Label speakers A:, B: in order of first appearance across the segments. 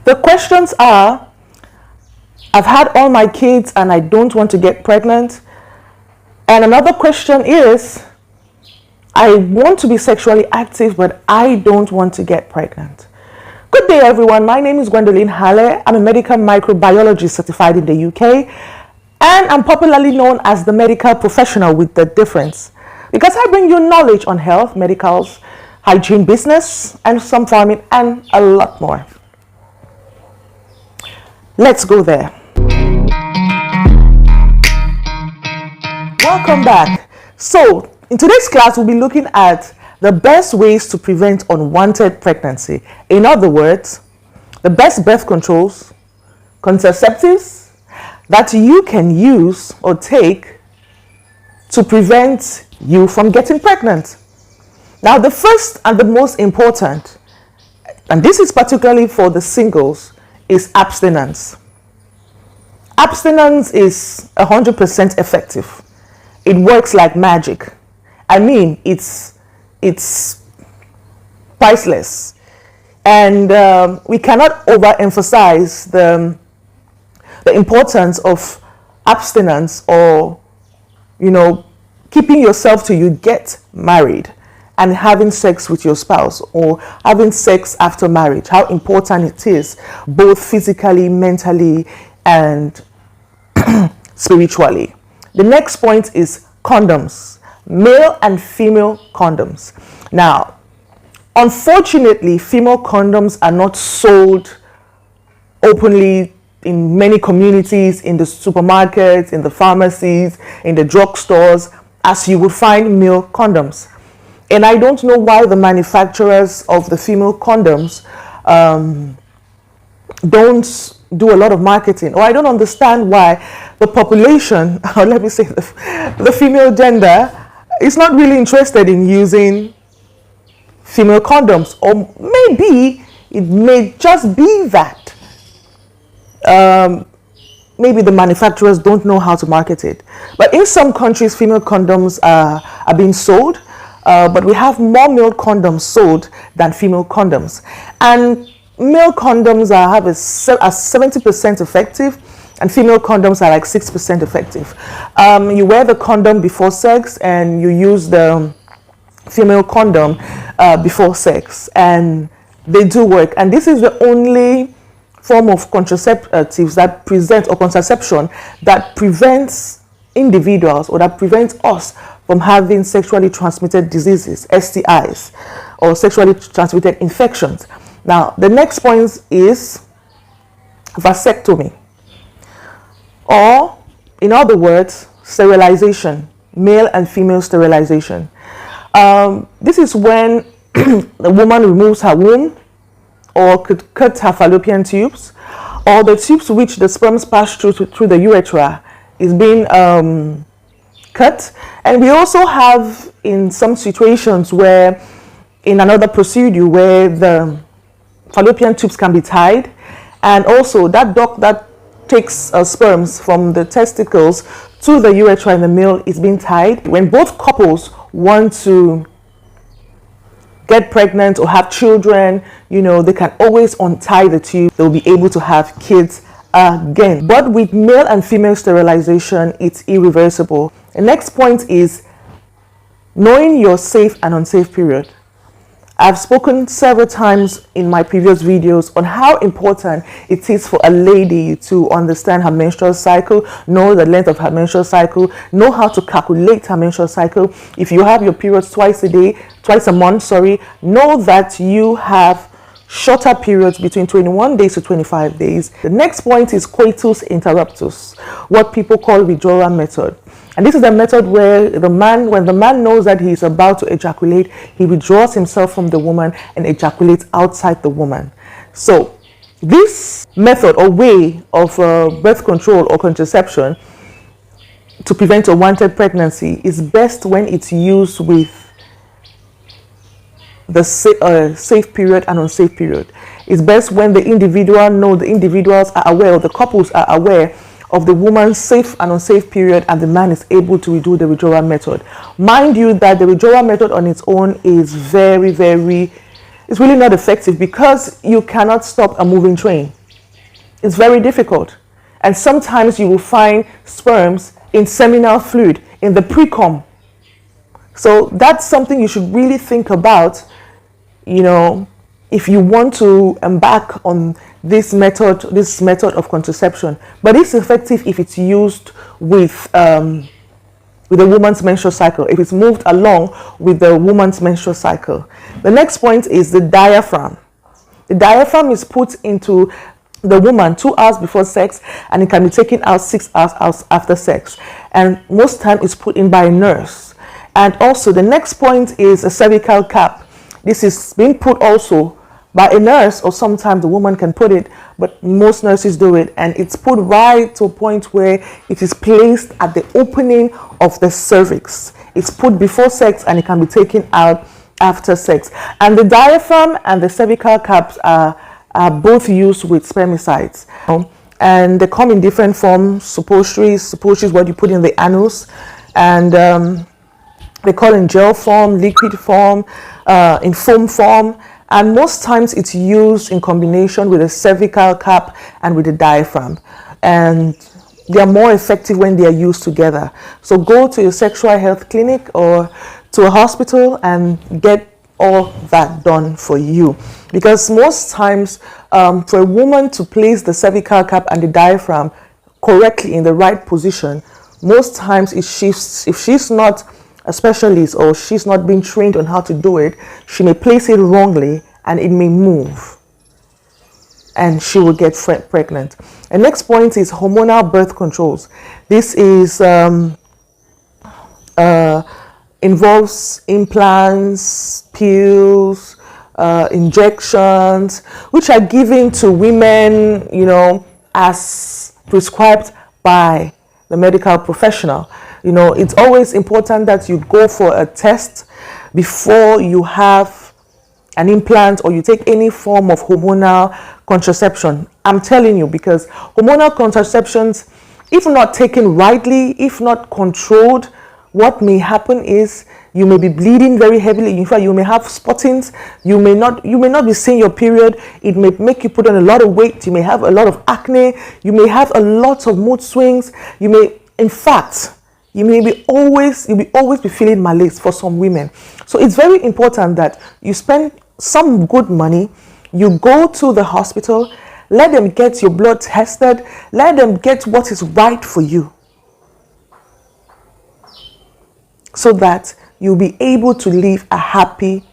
A: The questions are, I've had all my kids and I don't want to get pregnant. And another question is, I want to be sexually active, but I don't want to get pregnant. Good day, everyone. My name is Gwendolyn Hale. I'm a medical microbiologist certified in the UK, and I'm popularly known as the medical professional with the difference, because I bring you knowledge on health, medicals, hygiene, business, and some farming, and a lot more. Let's go there. Welcome back. So, in today's class, we'll be looking at the best ways to prevent unwanted pregnancy. In other words, the best birth controls, contraceptives that you can use or take to prevent you from getting pregnant. Now, the first and the most important, and this is particularly for the singles, is abstinence. Abstinence is 100% effective. It works like magic. I mean, it's priceless. And we cannot overemphasize the importance of abstinence, or, keeping yourself till you get married and having sex with your spouse, or having sex after marriage, how important it is, both physically, mentally, and spiritually. The next point is condoms, male and female condoms. Now, unfortunately, female condoms are not sold openly in many communities, in the supermarkets, in the pharmacies, in the drugstores, as you would find male condoms. And I don't know why the manufacturers of the female condoms don't do a lot of marketing, or I don't understand why the population, or let me say the female gender, is not really interested in using female condoms. Or maybe it may just be that maybe the manufacturers don't know how to market it. But in some countries, female condoms are being sold, but we have more male condoms sold than female condoms. And male condoms are 70% effective, and female condoms are like 6% effective. You wear the condom before sex, and you use the female condom before sex, and they do work. And this is the only form of contraceptives that present, or contraception that prevents individuals, or that prevents us from having sexually transmitted diseases, STIs, or sexually transmitted infections. Now, the next point is vasectomy, or in other words, sterilization, male and female sterilization. This is when the woman removes her womb, or could cut her fallopian tubes, or the tubes which the sperms pass through the urethra is being cut. And we also have, in some situations, where in another procedure where the fallopian tubes can be tied, and also that duct that takes sperms from the testicles to the urethra in the male is being tied. When both couples want to get pregnant or have children, they can always untie the tube. They'll be able to have kids again. But with male and female sterilization, it's irreversible. The next point is knowing your safe and unsafe period. I've spoken several times in my previous videos on how important it is for a lady to understand her menstrual cycle, know the length of her menstrual cycle, know how to calculate her menstrual cycle. If you have your periods twice a month, know that you have shorter periods between 21 days to 25 days. The next point is coitus interruptus, what people call withdrawal method. And this is a method where when the man knows that he is about to ejaculate, he withdraws himself from the woman and ejaculates outside the woman. So this method or way of birth control or contraception to prevent unwanted pregnancy is best when it's used with the safe period and unsafe period. It's best when the individuals are aware, or the couples are aware of the woman's safe and unsafe period, and the man is able to do the withdrawal method. Mind you that the withdrawal method on its own is it's really not effective, because you cannot stop a moving train. It's very difficult. And sometimes you will find sperms in seminal fluid, in the precum. So that's something you should really think about, if you want to embark on this method of contraception. But it's effective if it's used with a woman's menstrual cycle, if it's moved along with the woman's menstrual cycle. The next point is the diaphragm. The diaphragm is put into the woman 2 hours before sex, and it can be taken out 6 hours after sex. And most time it's put in by a nurse. And also the next point is a cervical cap. This is being put also by a nurse, or sometimes the woman can put it, but most nurses do it. And it's put right to a point where it is placed at the opening of the cervix. It's put before sex and it can be taken out after sex. And the diaphragm and the cervical caps are both used with spermicides. And they come in different forms. Suppositories what you put in the anus. And they call in gel form, liquid form, in foam form. And most times it's used in combination with a cervical cap and with the diaphragm. And they are more effective when they are used together. So go to your sexual health clinic or to a hospital and get all that done for you. Because most times for a woman to place the cervical cap and the diaphragm correctly in the right position, most times if she's not a specialist or she's not being trained on how to do it, she may place it wrongly and it may move and she will get pregnant. And next point is hormonal birth controls. This is involves implants, pills, injections, which are given to women, as prescribed by the medical professional. It's always important that you go for a test before you have an implant or you take any form of hormonal contraception. I'm telling you, because hormonal contraceptions, if not taken rightly, if not controlled, what may happen is you may be bleeding very heavily. In fact, you may have spottings. You may not be seeing your period. It may make you put on a lot of weight. You may have a lot of acne. You may have a lot of mood swings. You may, in fact, you'll always be feeling malaise for some women. So it's very important that you spend some good money. You go to the hospital, let them get your blood tested, let them get what is right for you, so that you'll be able to live a happy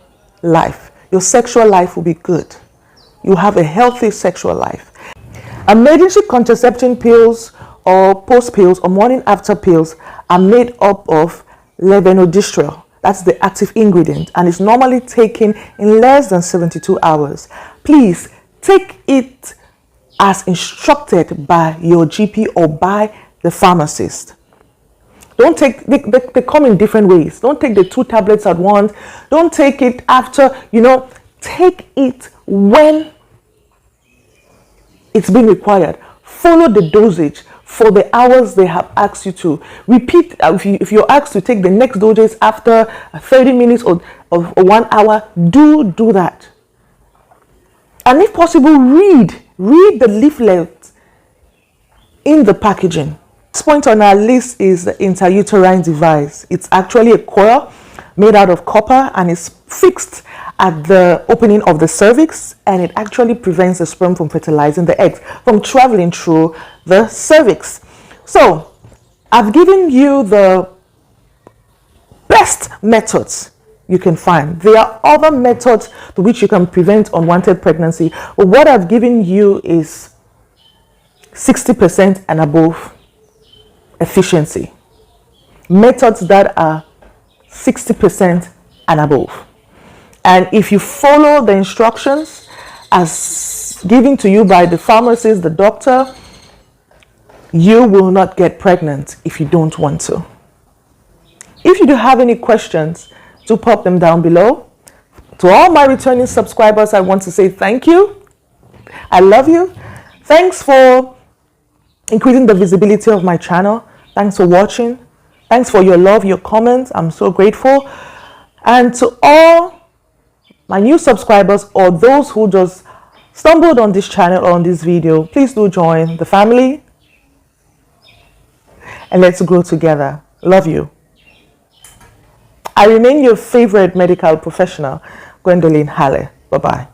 A: life. Your sexual life will be good. You have a healthy sexual life. Emergency contraception pills or post pills or morning after pills are made up of levonorgestrel. That's the active ingredient, and it's normally taken in less than 72 hours. Please take it as instructed by your GP or by the pharmacist. Don't take, they come in different ways. Don't take the 2 tablets at once. Don't take it after, take it when it's been required. Follow the dosage for the hours they have asked you to. Repeat, if you're asked to take the next dosage after 30 minutes or 1 hour, do that. And if possible, read the leaflet in the packaging. Next point on our list is the Interuterine device. It's actually a coil made out of copper and is fixed at the opening of the cervix, and it actually prevents the sperm from fertilizing the eggs, from traveling through the cervix. So I've given you the best methods you can find. There are other methods to which you can prevent unwanted pregnancy, but what I've given you is 60% and above efficiency. Methods that are 60% and above. And if you follow the instructions as given to you by the pharmacist, the doctor, you will not get pregnant if you don't want to. If you do have any questions, do pop them down below. To all my returning subscribers, I want to say thank you. I love you. Thanks for increasing the visibility of my channel. Thanks for watching. Thanks for your love, your comments. I'm so grateful. And to all my new subscribers or those who just stumbled on this channel or on this video, please do join the family and let's grow together. Love you. I remain your favorite medical professional, Gwendolyn Halle. Bye-bye.